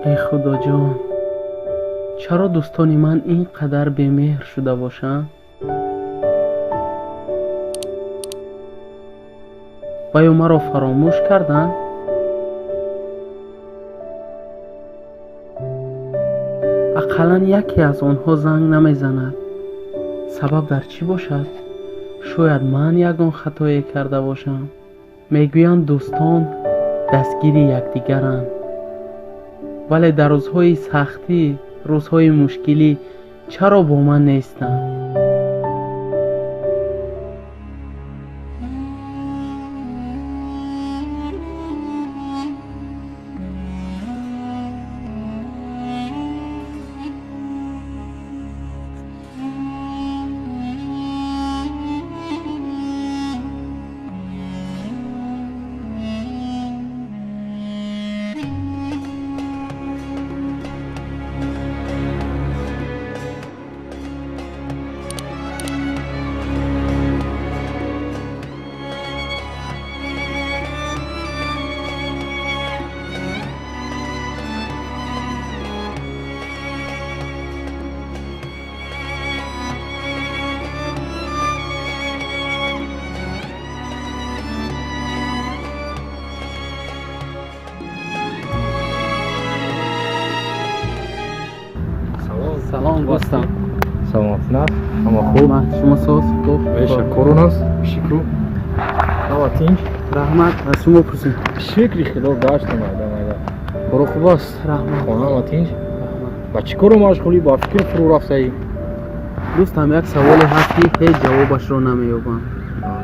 ای خدا جان، چرا دوستان من اینقدر بی‌مهر شده باشند؟ و یا مرا فراموش کردند؟ اقلاً یکی از آنها زنگ نمیزند. سبب در چی باشد؟ شاید من یگان خطایی کرده باشم. میگویند دوستان دستگیر یکدیگرند، ولی در روزهای سختی، روزهای مشکلی چرا با من نیستند؟ سلام دوستان. سلامت نه؟ اما خوب؟ شما ساز خوب؟ شکر است. شکر. تینج؟ رحمت از شما پرسیم. شکری خدا داشت اومده. برو خوب است. رحمت. خانم تینج؟ با چی کار مشغولی؟ با فکر فرو رفته ای؟ دوستم یک سوالی هست که هیچ جوابش رو نمی‌یابم.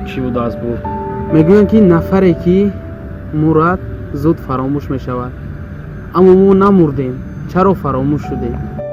چی بود از بود؟ میگویند که نفری که مرد زود فراموش میشود، اما ما نمردیم. چرا فراموش شدیم؟